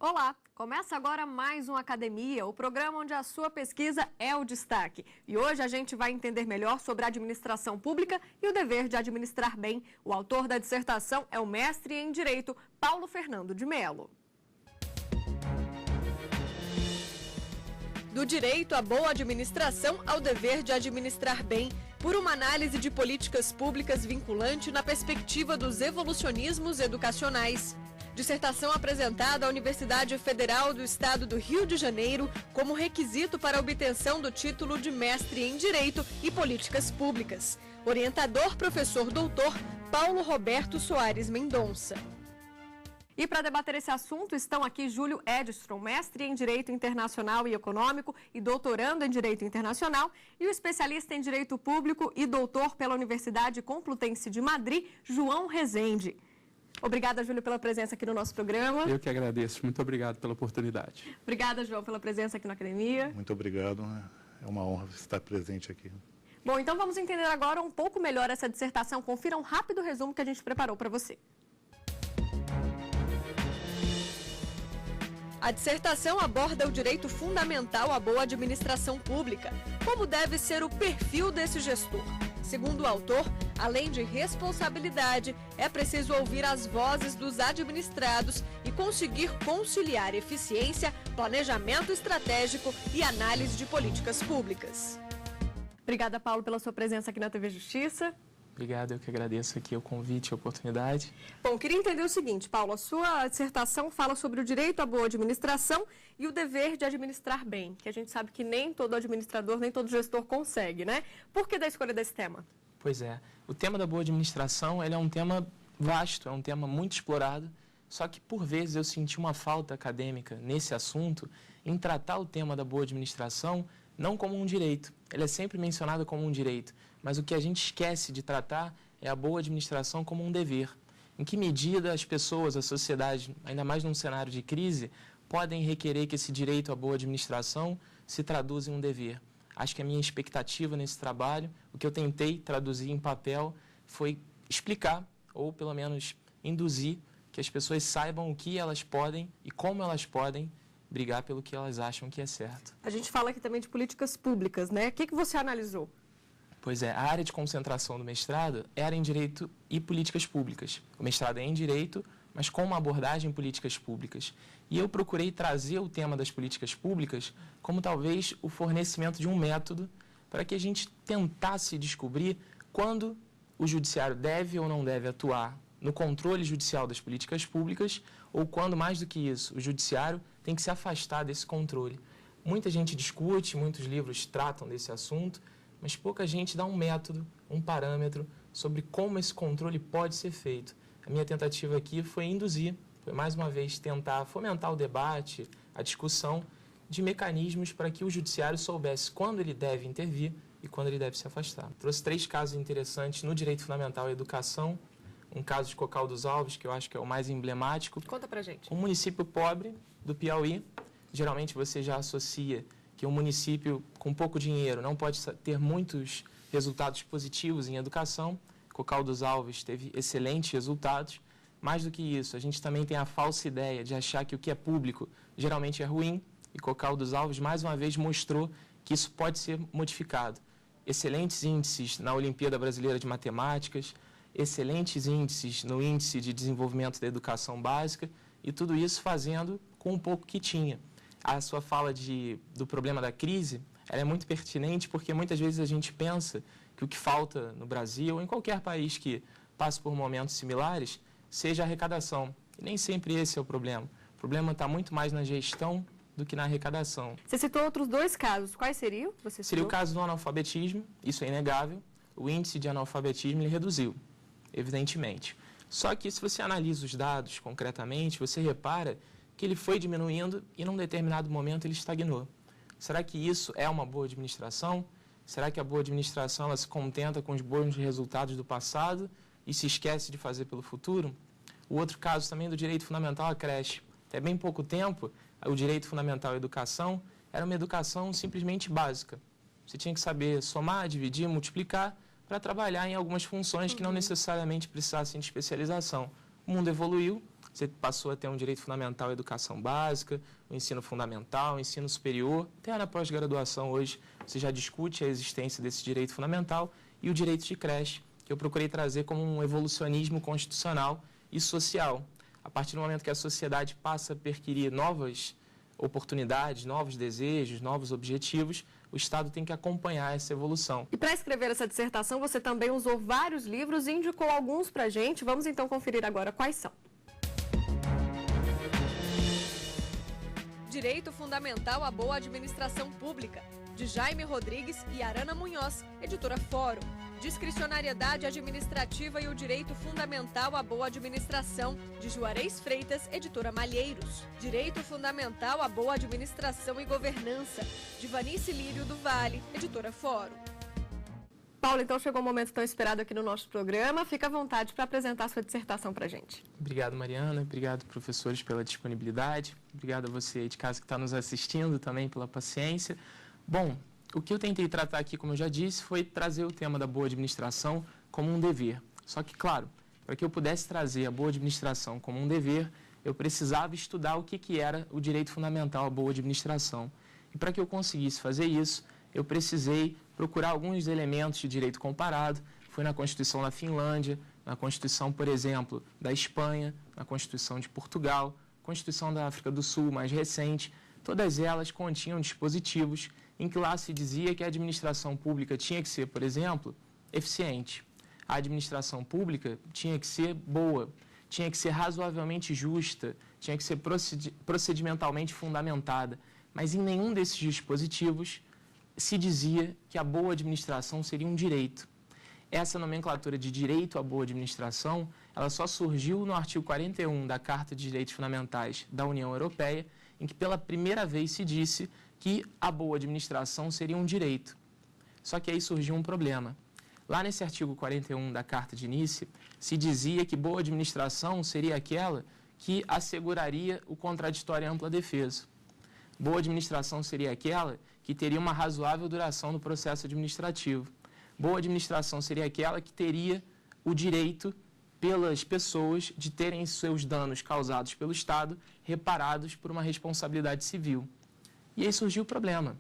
Olá! Começa agora mais um Academia, o programa onde a sua pesquisa é o destaque. E hoje a gente vai entender melhor sobre a administração pública e o dever de administrar bem. O autor da dissertação é o mestre em Direito, Paulo Fernando de Mello. Do direito à boa administração ao dever de administrar bem, por uma análise de políticas públicas vinculante na perspectiva dos evolucionismos educacionais. Dissertação apresentada à Universidade Federal do Estado do Rio de Janeiro como requisito para a obtenção do título de mestre em Direito e Políticas Públicas. Orientador, professor doutor Paulo Roberto Soares Mendonça. E para debater esse assunto estão aqui Júlio Edstrom, mestre em Direito Internacional e Econômico e doutorando em Direito Internacional, e o especialista em Direito Público e doutor pela Universidade Complutense de Madrid, João Rezende. Obrigada, Júlio, pela presença aqui no nosso programa. Eu que agradeço. Muito obrigado pela oportunidade. Obrigada, João, pela presença aqui na Academia. Muito obrigado. É uma honra estar presente aqui. Bom, então vamos entender agora um pouco melhor essa dissertação. Confira um rápido resumo que a gente preparou para você. A dissertação aborda o direito fundamental à boa administração pública. Como deve ser o perfil desse gestor? Segundo o autor, além de responsabilidade, é preciso ouvir as vozes dos administrados e conseguir conciliar eficiência, planejamento estratégico e análise de políticas públicas. Obrigada, Paulo, pela sua presença aqui na TV Justiça. Obrigado, eu que agradeço aqui o convite e a oportunidade. Bom, queria entender o seguinte, Paulo, a sua dissertação fala sobre o direito à boa administração e o dever de administrar bem, que a gente sabe que nem todo administrador, nem todo gestor consegue, né? Por que da escolha desse tema? Pois é, o tema da boa administração, ele é um tema vasto, é um tema muito explorado, só que por vezes eu senti uma falta acadêmica nesse assunto em tratar o tema da boa administração não como um direito. Ele é sempre mencionado como um direito, mas o que a gente esquece de tratar é a boa administração como um dever. Em que medida as pessoas, a sociedade, ainda mais num cenário de crise, podem requerer que esse direito à boa administração se traduza em um dever? Acho que a minha expectativa nesse trabalho, o que eu tentei traduzir em papel, foi explicar, ou pelo menos induzir, que as pessoas saibam o que elas podem e como elas podem brigar pelo que elas acham que é certo. A gente fala aqui também de políticas públicas, né? O que você analisou? Pois é, a área de concentração do mestrado era em Direito e Políticas Públicas. O mestrado é em Direito, mas com uma abordagem em políticas públicas. E eu procurei trazer o tema das políticas públicas como talvez o fornecimento de um método para que a gente tentasse descobrir quando o judiciário deve ou não deve atuar no controle judicial das políticas públicas ou quando, mais do que isso, o judiciário tem que se afastar desse controle. Muita gente discute, muitos livros tratam desse assunto, mas pouca gente dá um método, um parâmetro sobre como esse controle pode ser feito. A minha tentativa aqui foi induzir, foi mais uma vez tentar fomentar o debate, a discussão de mecanismos para que o judiciário soubesse quando ele deve intervir e quando ele deve se afastar. Trouxe 3 casos interessantes no direito fundamental à educação, um caso de Cocal dos Alves, que eu acho que é o mais emblemático. Conta pra gente. Um município pobre do Piauí, geralmente você já associa que um município com pouco dinheiro não pode ter muitos resultados positivos em educação. Cocal dos Alves teve excelentes resultados. Mais do que isso, a gente também tem a falsa ideia de achar que o que é público geralmente é ruim, e Cocal dos Alves, mais uma vez, mostrou que isso pode ser modificado. Excelentes índices na Olimpíada Brasileira de Matemáticas, excelentes índices no Índice de Desenvolvimento da Educação Básica, e tudo isso fazendo com o pouco que tinha. A sua fala do problema da crise, ela é muito pertinente porque muitas vezes a gente pensa que o que falta no Brasil, ou em qualquer país que passe por momentos similares, seja a arrecadação. E nem sempre esse é o problema. O problema está muito mais na gestão do que na arrecadação. Você citou outros 2 casos. Quais seriam? Seria o caso do analfabetismo, isso é inegável. O índice de analfabetismo ele reduziu, evidentemente. Só que se você analisa os dados concretamente, você repara que ele foi diminuindo e num determinado momento ele estagnou. Será que isso é uma boa administração? Será que a boa administração ela se contenta com os bons resultados do passado e se esquece de fazer pelo futuro? O outro caso também do direito fundamental à creche. Até bem pouco tempo, o direito fundamental à educação era uma educação simplesmente básica. Você tinha que saber somar, dividir, multiplicar para trabalhar em algumas funções que não necessariamente precisassem de especialização. O mundo evoluiu, você passou a ter um direito fundamental à educação básica, o ensino fundamental, o ensino superior, até na pós-graduação hoje você já discute a existência desse direito fundamental e o direito de creche, que eu procurei trazer como um evolucionismo constitucional e social. A partir do momento que a sociedade passa a perquirir novas oportunidades, novos desejos, novos objetivos, o Estado tem que acompanhar essa evolução. E para escrever essa dissertação, você também usou vários livros e indicou alguns para a gente. Vamos então conferir agora quais são. Direito Fundamental à Boa Administração Pública, de Jaime Rodrigues e Arana Munhoz, editora Fórum. Discricionariedade Administrativa e o Direito Fundamental à Boa Administração, de Juarez Freitas, editora Malheiros. Direito Fundamental à Boa Administração e Governança, de Vanice Lírio do Vale, editora Fórum. Paulo, então chegou o momento tão esperado aqui no nosso programa. Fica à vontade para apresentar a sua dissertação para a gente. Obrigado, Mariana. Obrigado, professores, pela disponibilidade. Obrigado a você aí de casa que está nos assistindo também pela paciência. Bom, o que eu tentei tratar aqui, como eu já disse, foi trazer o tema da boa administração como um dever. Só que, claro, para que eu pudesse trazer a boa administração como um dever, eu precisava estudar o que era o direito fundamental à boa administração. E para que eu conseguisse fazer isso, eu precisei procurar alguns elementos de direito comparado. Fui na Constituição da Finlândia, na Constituição, por exemplo, da Espanha, na Constituição de Portugal, Constituição da África do Sul, mais recente. Todas elas continham dispositivos em que lá se dizia que a administração pública tinha que ser, por exemplo, eficiente. A administração pública tinha que ser boa, tinha que ser razoavelmente justa, tinha que ser procedimentalmente fundamentada. Mas em nenhum desses dispositivos se dizia que a boa administração seria um direito. Essa nomenclatura de direito à boa administração, ela só surgiu no artigo 41 da Carta de Direitos Fundamentais da União Europeia, em que pela primeira vez se disse que a boa administração seria um direito. Só que aí surgiu um problema. Lá nesse artigo 41 da Carta de Nice, se dizia que boa administração seria aquela que asseguraria o contraditório e ampla defesa. Boa administração seria aquela que teria uma razoável duração do processo administrativo. Boa administração seria aquela que teria o direito pelas pessoas de terem seus danos causados pelo Estado reparados por uma responsabilidade civil. E aí surgiu o problema.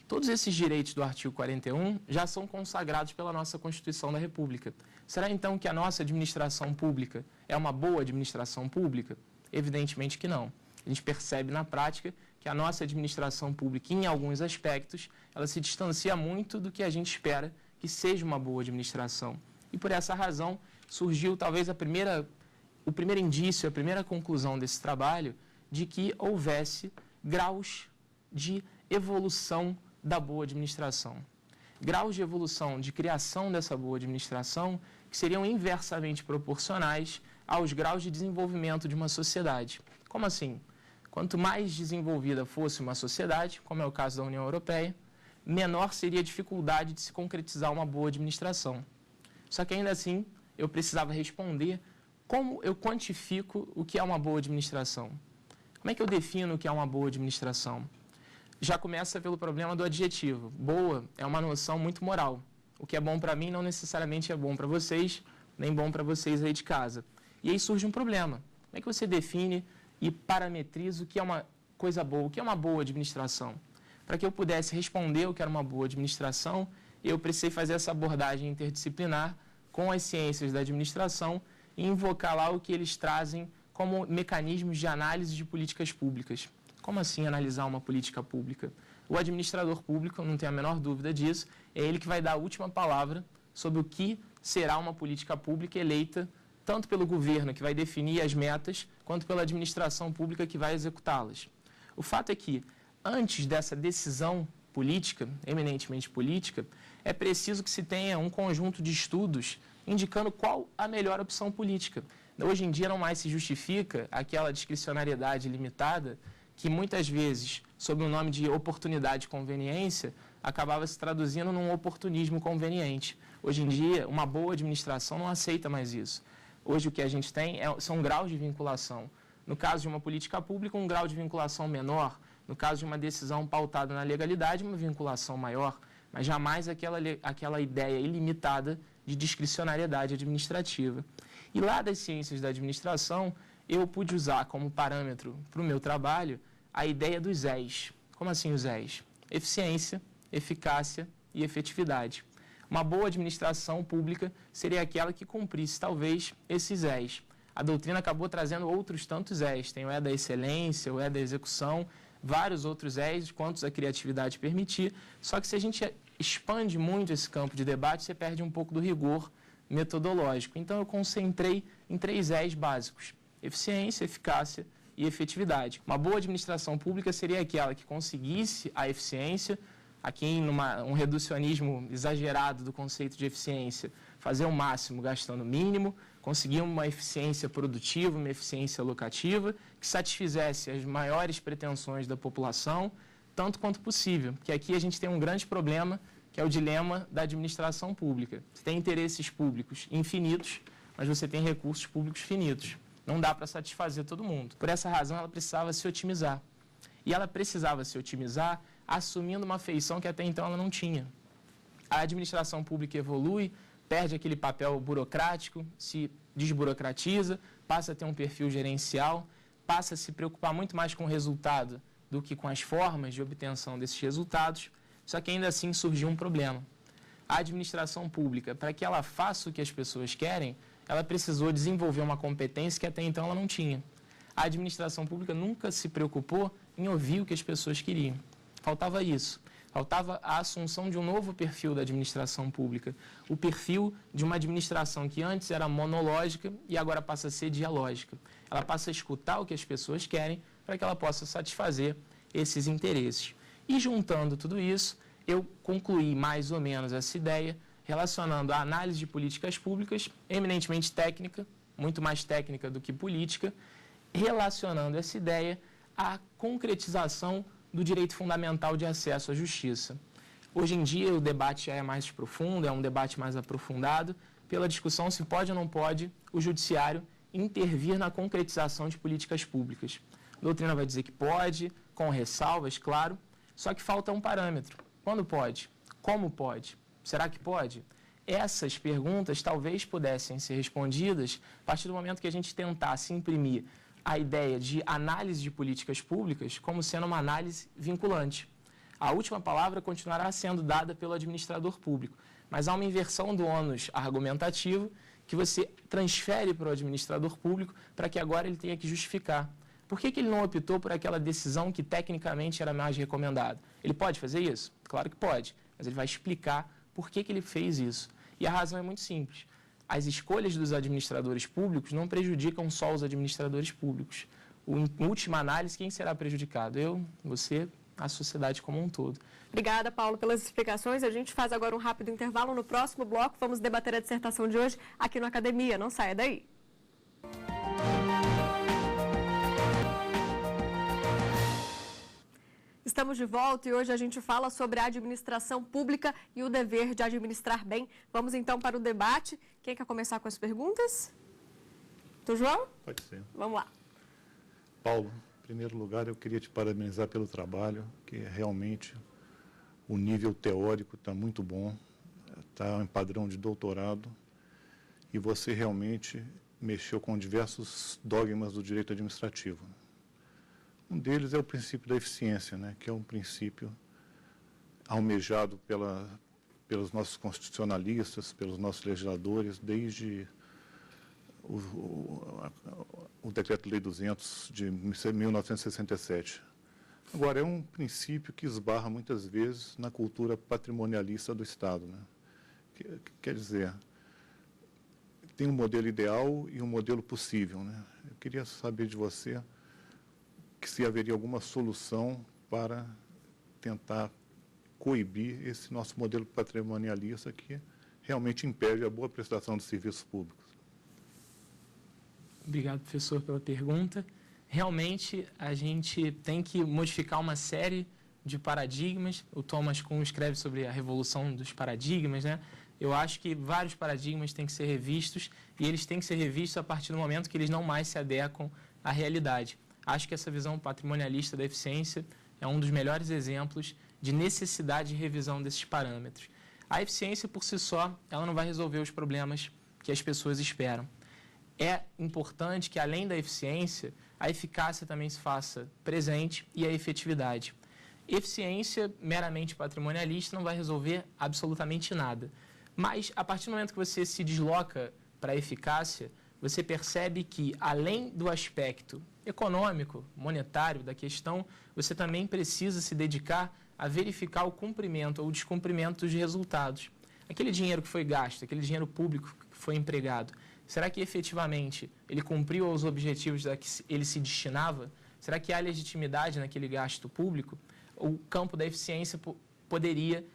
Todos esses direitos do artigo 41 já são consagrados pela nossa Constituição da República. Será então que a nossa administração pública é uma boa administração pública? Evidentemente que não. A gente percebe na prática que a nossa administração pública, em alguns aspectos, ela se distancia muito do que a gente espera que seja uma boa administração. E por essa razão surgiu talvez o primeiro indício, a primeira conclusão desse trabalho de que houvesse graus de evolução da boa administração. Graus de evolução, de criação dessa boa administração, que seriam inversamente proporcionais aos graus de desenvolvimento de uma sociedade. Como assim? Quanto mais desenvolvida fosse uma sociedade, como é o caso da União Europeia, menor seria a dificuldade de se concretizar uma boa administração. Só que ainda assim, eu precisava responder como eu quantifico o que é uma boa administração. Como é que eu defino o que é uma boa administração? Já começa pelo problema do adjetivo. Boa é uma noção muito moral. O que é bom para mim não necessariamente é bom para vocês, nem bom para vocês aí de casa. E aí surge um problema. Como é que você define e parametriza o que é uma coisa boa, o que é uma boa administração? Para que eu pudesse responder o que era uma boa administração, eu precisei fazer essa abordagem interdisciplinar com as ciências da administração e invocar lá o que eles trazem como mecanismos de análise de políticas públicas. Como assim analisar uma política pública? O administrador público, não tenho a menor dúvida disso, é ele que vai dar a última palavra sobre o que será uma política pública eleita tanto pelo governo, que vai definir as metas, quanto pela administração pública que vai executá-las. O fato é que, antes dessa decisão política, eminentemente política, é preciso que se tenha um conjunto de estudos indicando qual a melhor opção política. Hoje em dia não mais se justifica aquela discricionariedade limitada que muitas vezes, sob o nome de oportunidade e conveniência, acabava se traduzindo num oportunismo conveniente. Hoje em dia, uma boa administração não aceita mais isso. Hoje o que a gente tem são graus de vinculação. No caso de uma política pública, um grau de vinculação menor. No caso de uma decisão pautada na legalidade, uma vinculação maior. Mas jamais aquela ideia ilimitada de discricionariedade administrativa. E lá das ciências da administração, eu pude usar como parâmetro para o meu trabalho a ideia dos Zés. Como assim os Zés? Eficiência, eficácia e efetividade. Uma boa administração pública seria aquela que cumprisse, talvez, esses Zés. A doutrina acabou trazendo outros tantos Zés. Tem o E da excelência, o E da execução, vários outros Zés, quantos a criatividade permitir. Só que se a gente expande muito esse campo de debate, você perde um pouco do rigor metodológico. Então, eu concentrei em 3 Zés básicos: eficiência, eficácia e efetividade. Uma boa administração pública seria aquela que conseguisse a eficiência, aqui um reducionismo exagerado do conceito de eficiência, fazer o máximo gastando o mínimo, conseguir uma eficiência produtiva, uma eficiência locativa, que satisfizesse as maiores pretensões da população, tanto quanto possível. Porque aqui a gente tem um grande problema, que é o dilema da administração pública. Você tem interesses públicos infinitos, mas você tem recursos públicos finitos. Não dá para satisfazer todo mundo. Por essa razão, ela precisava se otimizar. E ela precisava se otimizar assumindo uma feição que até então ela não tinha. A administração pública evolui, perde aquele papel burocrático, se desburocratiza, passa a ter um perfil gerencial, passa a se preocupar muito mais com o resultado do que com as formas de obtenção desses resultados, só que ainda assim surgiu um problema. A administração pública, para que ela faça o que as pessoas querem, ela precisou desenvolver uma competência que até então ela não tinha. A administração pública nunca se preocupou em ouvir o que as pessoas queriam. Faltava isso. Faltava a assunção de um novo perfil da administração pública. O perfil de uma administração que antes era monológica e agora passa a ser dialógica. Ela passa a escutar o que as pessoas querem para que ela possa satisfazer esses interesses. E juntando tudo isso, eu concluí mais ou menos essa ideia relacionando a análise de políticas públicas, eminentemente técnica, muito mais técnica do que política, relacionando essa ideia à concretização do direito fundamental de acesso à justiça. Hoje em dia, o debate já é mais profundo, é um debate mais aprofundado, pela discussão se pode ou não pode o judiciário intervir na concretização de políticas públicas. A doutrina vai dizer que pode, com ressalvas, claro, só que falta um parâmetro. Quando pode? Como pode? Será que pode? Essas perguntas talvez pudessem ser respondidas a partir do momento que a gente tentasse imprimir a ideia de análise de políticas públicas como sendo uma análise vinculante. A última palavra continuará sendo dada pelo administrador público, mas há uma inversão do ônus argumentativo que você transfere para o administrador público para que agora ele tenha que justificar. Por que ele não optou por aquela decisão que tecnicamente era mais recomendada? Ele pode fazer isso? Claro que pode, mas ele vai explicar por que ele fez isso. E a razão é muito simples. As escolhas dos administradores públicos não prejudicam só os administradores públicos. Em última análise, quem será prejudicado? Eu, você, a sociedade como um todo. Obrigada, Paulo, pelas explicações. A gente faz agora um rápido intervalo. No próximo bloco, vamos debater a dissertação de hoje aqui no Academia. Não saia daí. Estamos de volta e hoje a gente fala sobre a administração pública e o dever de administrar bem. Vamos então para o debate. Quem quer começar com as perguntas? Tu, João? Pode ser. Vamos lá. Paulo, em primeiro lugar, eu queria te parabenizar pelo trabalho, que realmente o nível teórico está muito bom, está em padrão de doutorado, e você realmente mexeu com diversos dogmas do direito administrativo. Um deles é o princípio da eficiência, né, que é um princípio almejado pelos nossos constitucionalistas, pelos nossos legisladores, desde o Decreto-Lei 200 de 1967. Agora, é um princípio que esbarra muitas vezes na cultura patrimonialista do Estado, né? Quer dizer, tem um modelo ideal e um modelo possível, né? Eu queria saber de você que se haveria alguma solução para tentar coibir esse nosso modelo patrimonialista que realmente impede a boa prestação de serviços públicos. Obrigado, professor, pela pergunta. Realmente, a gente tem que modificar uma série de paradigmas. O Thomas Kuhn escreve sobre a revolução dos paradigmas, né? Eu acho que vários paradigmas têm que ser revistos e eles têm que ser revistos a partir do momento que eles não mais se adequam à realidade. Acho que essa visão patrimonialista da eficiência é um dos melhores exemplos de necessidade de revisão desses parâmetros. A eficiência, por si só, ela não vai resolver os problemas que as pessoas esperam. é importante que, além da eficiência, a eficácia também se faça presente e a efetividade. Eficiência meramente patrimonialista não vai resolver absolutamente nada. Mas, a partir do momento que você se desloca para a eficácia, você percebe que, além do aspecto econômico, monetário da questão, você também precisa se dedicar a verificar o cumprimento ou o descumprimento dos resultados. Aquele dinheiro que foi gasto, aquele dinheiro público que foi empregado, será que efetivamente ele cumpriu os objetivos a que ele se destinava? Será que há legitimidade naquele gasto público? O campo da eficiência poderia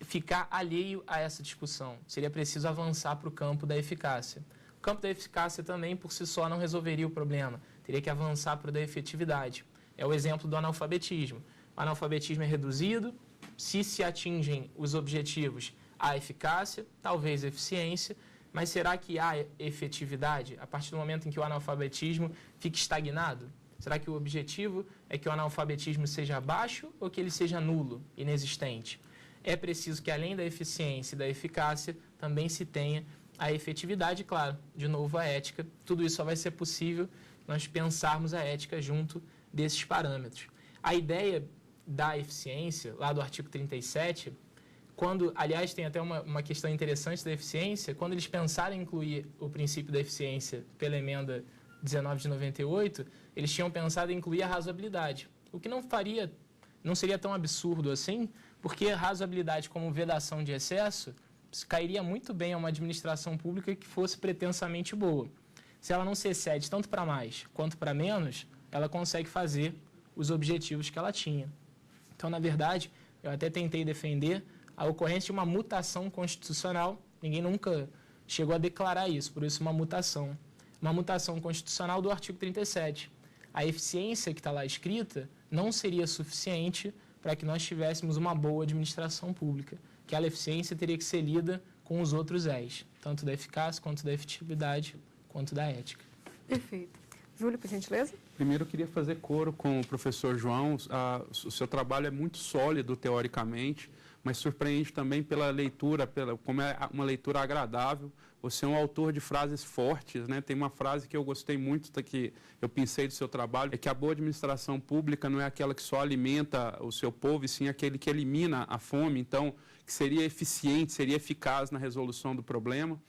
ficar alheio a essa discussão. Seria preciso avançar para o campo da eficácia. O campo da eficácia também, por si só, não resolveria o problema. Teria que avançar para o da efetividade. É o exemplo do analfabetismo. O analfabetismo é reduzido, se atingem os objetivos, há eficácia, talvez eficiência, mas será que há efetividade a partir do momento em que o analfabetismo fique estagnado? Será que o objetivo é que o analfabetismo seja baixo ou que ele seja nulo, inexistente? É preciso que, além da eficiência e da eficácia, também se tenha a efetividade, claro, de novo a ética. Tudo isso só vai ser possível nós pensarmos a ética junto desses parâmetros. A ideia da eficiência, lá do artigo 37, quando, aliás, tem até uma questão interessante da eficiência, quando eles pensaram em incluir o princípio da eficiência pela emenda 19 de 98, eles tinham pensado em incluir a razoabilidade, o que não seria tão absurdo assim, porque a razoabilidade como vedação de excesso cairia muito bem a uma administração pública que fosse pretensamente boa. Se ela não se excede tanto para mais quanto para menos, ela consegue fazer os objetivos que ela tinha. Então, na verdade, eu até tentei defender a ocorrência de uma mutação constitucional. Ninguém nunca chegou a declarar isso, por isso uma mutação. Uma mutação constitucional do artigo 37. A eficiência que está lá escrita não seria suficiente para que nós tivéssemos uma boa administração pública. Aquela eficiência teria que ser lida com os outros E's, tanto da eficácia, quanto da efetividade, quanto da ética. Perfeito. Júlio, por gentileza? Primeiro, eu queria fazer coro com o professor João. O seu trabalho é muito sólido, teoricamente, mas surpreende também pela leitura, como é uma leitura agradável. Você é um autor de frases fortes, né? Tem uma frase que eu gostei muito, que eu pensei do seu trabalho, é que a boa administração pública não é aquela que só alimenta o seu povo, e sim aquele que elimina a fome, então, que seria eficiente, seria eficaz na resolução do problema.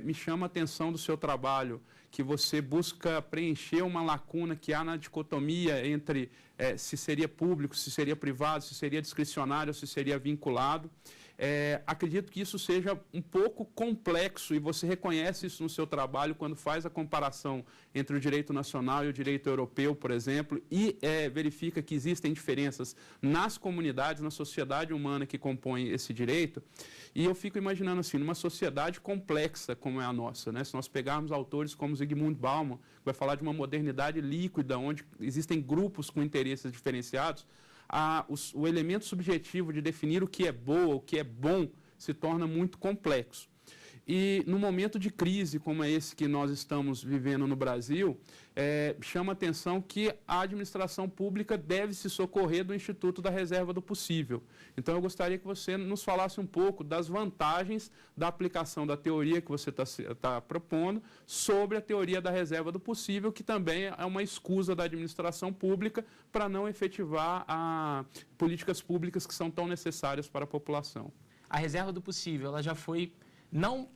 Me chama a atenção do seu trabalho que você busca preencher uma lacuna que há na dicotomia entre se seria público, se seria privado, se seria discricionário, se seria vinculado. Acredito que isso seja um pouco complexo e você reconhece isso no seu trabalho quando faz a comparação entre o direito nacional e o direito europeu, por exemplo, e verifica que existem diferenças nas comunidades, na sociedade humana que compõe esse direito. E eu fico imaginando assim, numa sociedade complexa como é a nossa, né? Se nós pegarmos autores como Zygmunt Bauman, que vai falar de uma modernidade líquida, onde existem grupos com interesses diferenciados, o elemento subjetivo de definir o que é boa, o que é bom, se torna muito complexo. E no momento de crise como é esse que nós estamos vivendo no Brasil, chama a atenção que a administração pública deve se socorrer do Instituto da Reserva do Possível. Então, eu gostaria que você nos falasse um pouco das vantagens da aplicação da teoria que você está propondo sobre a teoria da reserva do possível, que também é uma escusa da administração pública para não efetivar políticas públicas que são tão necessárias para a população. A reserva do possível, ela já foi, não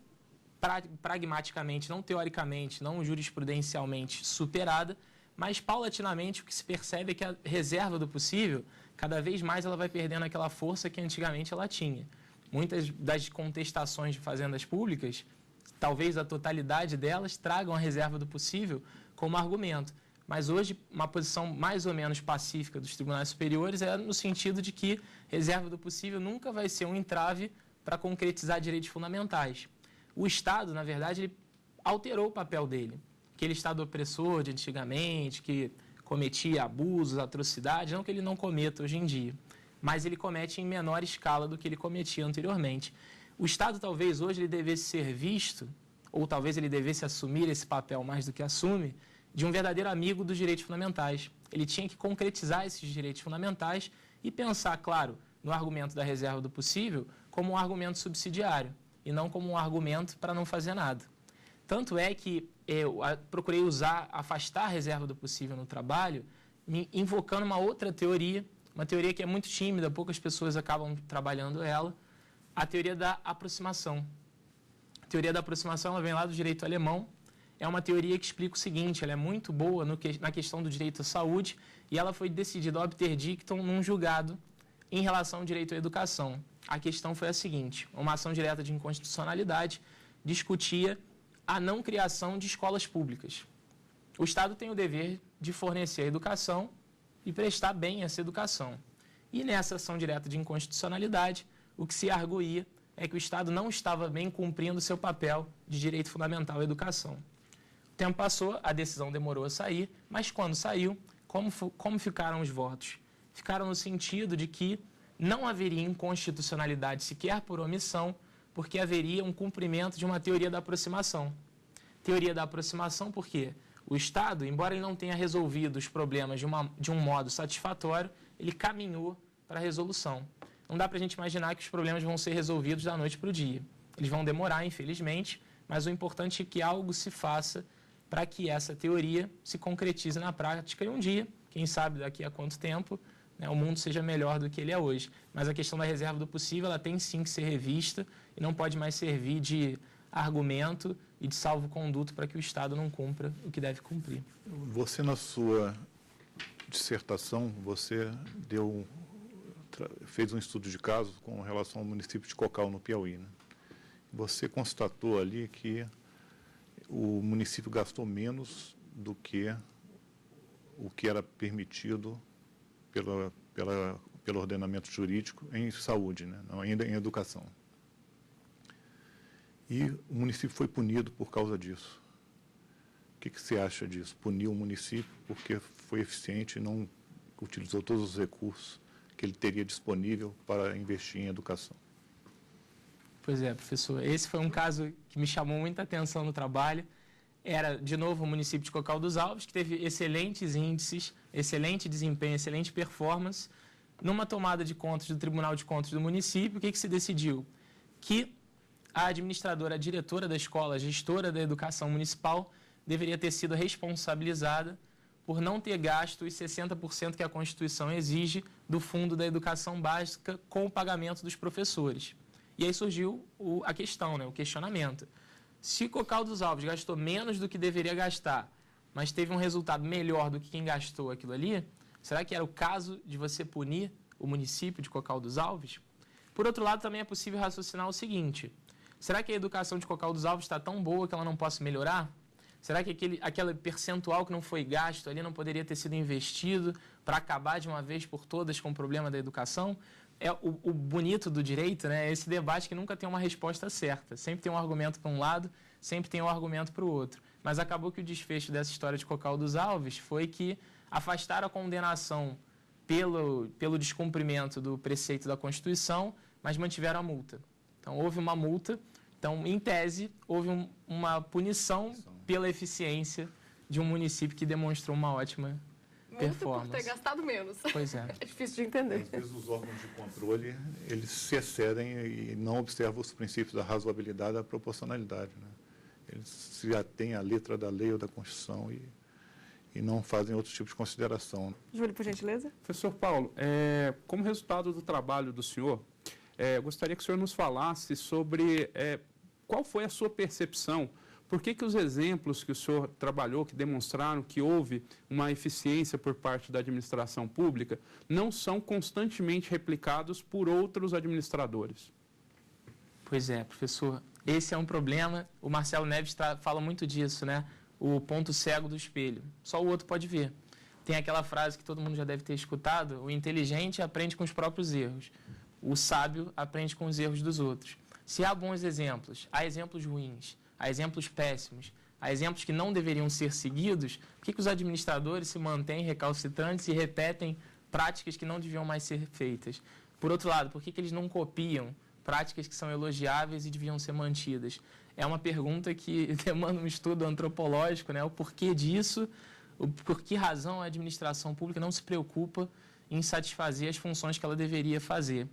pragmaticamente, não teoricamente, não jurisprudencialmente superada, mas paulatinamente o que se percebe é que a reserva do possível, cada vez mais ela vai perdendo aquela força que antigamente ela tinha. Muitas das contestações de fazendas públicas, talvez a totalidade delas, tragam a reserva do possível como argumento. Mas hoje, uma posição mais ou menos pacífica dos tribunais superiores é no sentido de que reserva do possível nunca vai ser um entrave para concretizar direitos fundamentais. O Estado, na verdade, ele alterou o papel dele. Aquele Estado opressor de antigamente, que cometia abusos, atrocidades, não que ele não cometa hoje em dia, mas ele comete em menor escala do que ele cometia anteriormente. O Estado, talvez, hoje, ele devesse ser visto, ou talvez ele devesse assumir esse papel mais do que assume, de um verdadeiro amigo dos direitos fundamentais. Ele tinha que concretizar esses direitos fundamentais e pensar, claro, no argumento da reserva do possível como um argumento subsidiário e não como um argumento para não fazer nada. Tanto é que eu procurei afastar a reserva do possível no trabalho, invocando uma outra teoria, uma teoria que é muito tímida, poucas pessoas acabam trabalhando ela, a teoria da aproximação. A teoria da aproximação ela vem lá do direito alemão, é uma teoria que explica o seguinte, ela é muito boa na questão do direito à saúde e ela foi decidida a obter dictum num julgado em relação ao direito à educação. A questão foi a seguinte, uma ação direta de inconstitucionalidade discutia a não criação de escolas públicas. O Estado tem o dever de fornecer a educação e prestar bem essa educação. E nessa ação direta de inconstitucionalidade, o que se arguía é que o Estado não estava bem cumprindo seu papel de direito fundamental à educação. O tempo passou, a decisão demorou a sair, mas quando saiu, como ficaram os votos? Ficaram no sentido de que não haveria inconstitucionalidade sequer por omissão, porque haveria um cumprimento de uma teoria da aproximação. Teoria da aproximação porque o Estado, embora ele não tenha resolvido os problemas de um modo satisfatório, ele caminhou para a resolução. Não dá para a gente imaginar que os problemas vão ser resolvidos da noite para o dia. Eles vão demorar, infelizmente, mas o importante é que algo se faça para que essa teoria se concretize na prática e um dia, quem sabe daqui a quanto tempo, né, o mundo seja melhor do que ele é hoje. Mas a questão da reserva do possível, ela tem sim que ser revista e não pode mais servir de argumento e de salvo-conduto para que o Estado não cumpra o que deve cumprir. Você, na sua dissertação, você fez um estudo de caso com relação ao município de Cocal, no Piauí, né? Você constatou ali que o município gastou menos do que o que era permitido pelo ordenamento jurídico em saúde, né? Não, ainda em educação. E o município foi punido por causa disso. O que você acha disso? Punir o município porque foi eficiente e não utilizou todos os recursos que ele teria disponível para investir em educação. Pois é, professor. Esse foi um caso que me chamou muita atenção no trabalho. Era, de novo, o município de Cocal dos Alves, que teve excelentes índices, excelente desempenho, excelente performance. Numa tomada de contas do Tribunal de Contas do município, o que se decidiu? Que a administradora, a diretora da escola, a gestora da educação municipal, deveria ter sido responsabilizada por não ter gasto os 60% que a Constituição exige do Fundo da Educação Básica com o pagamento dos professores. E aí surgiu a questão, né, o questionamento. Se Cocal dos Alves gastou menos do que deveria gastar, mas teve um resultado melhor do que quem gastou aquilo ali, será que era o caso de você punir o município de Cocal dos Alves? Por outro lado, também é possível raciocinar o seguinte: será que a educação de Cocal dos Alves está tão boa que ela não possa melhorar? Será que aquele percentual que não foi gasto ali não poderia ter sido investido para acabar de uma vez por todas com o problema da educação? É o bonito do direito, né? É esse debate que nunca tem uma resposta certa. Sempre tem um argumento para um lado, sempre tem um argumento para o outro. Mas acabou que o desfecho dessa história de Cocal dos Alves foi que afastaram a condenação pelo descumprimento do preceito da Constituição, mas mantiveram a multa. Então, houve uma multa. Então, em tese, houve uma punição pela eficiência de um município que demonstrou uma ótima performance. Por ter gastado menos. Pois é. É difícil de entender. Às vezes os órgãos de controle, eles se excedem e não observam os princípios da razoabilidade e da proporcionalidade, né? Eles se atêm à letra da lei ou da Constituição e não fazem outro tipo de consideração. Júlio, por gentileza. Professor Paulo, como resultado do trabalho do senhor, gostaria que o senhor nos falasse sobre qual foi a sua percepção. Por que os exemplos que o senhor trabalhou, que demonstraram que houve uma eficiência por parte da administração pública, não são constantemente replicados por outros administradores? Pois é, professor. Esse é um problema. O Marcelo Neves fala muito disso, né? O ponto cego do espelho. Só o outro pode ver. Tem aquela frase que todo mundo já deve ter escutado: o inteligente aprende com os próprios erros. O sábio aprende com os erros dos outros. Se há bons exemplos, há exemplos ruins, há exemplos péssimos, há exemplos que não deveriam ser seguidos, por que os administradores se mantêm recalcitrantes e repetem práticas que não deviam mais ser feitas? Por outro lado, por que eles não copiam práticas que são elogiáveis e deviam ser mantidas? É uma pergunta que demanda um estudo antropológico, né? O porquê disso, por que razão a administração pública não se preocupa em satisfazer as funções que ela deveria fazer.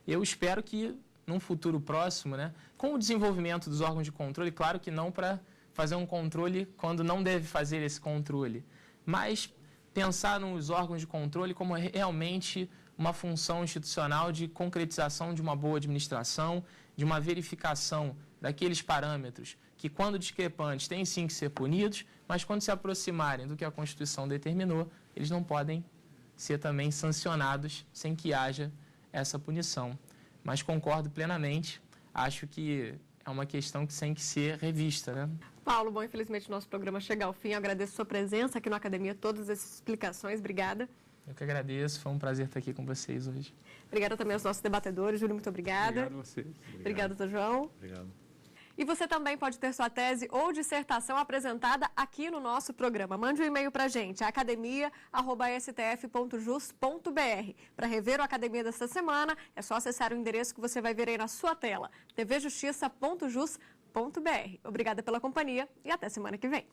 Eu espero que, num futuro próximo, né, com o desenvolvimento dos órgãos de controle, claro que não para fazer um controle quando não deve fazer esse controle, mas pensar nos órgãos de controle como realmente uma função institucional de concretização de uma boa administração, de uma verificação daqueles parâmetros que, quando discrepantes, têm sim que ser punidos, mas quando se aproximarem do que a Constituição determinou, eles não podem ser também sancionados sem que haja essa punição. Mas concordo plenamente, acho que é uma questão que tem que ser revista, né? Paulo, bom, infelizmente o nosso programa chega ao fim. Eu agradeço a sua presença aqui no Academia, todas essas explicações. Obrigada. Eu que agradeço, foi um prazer estar aqui com vocês hoje. Obrigada também aos nossos debatedores. Júlio, muito obrigada. Obrigado a vocês. Obrigada, doutor João. Obrigado. E você também pode ter sua tese ou dissertação apresentada aqui no nosso programa. Mande um e-mail para a gente, academia@stf.jus.br. Para rever o Academia desta semana, é só acessar o endereço que você vai ver aí na sua tela, tvjustiça.jus.br. Obrigada pela companhia e até semana que vem.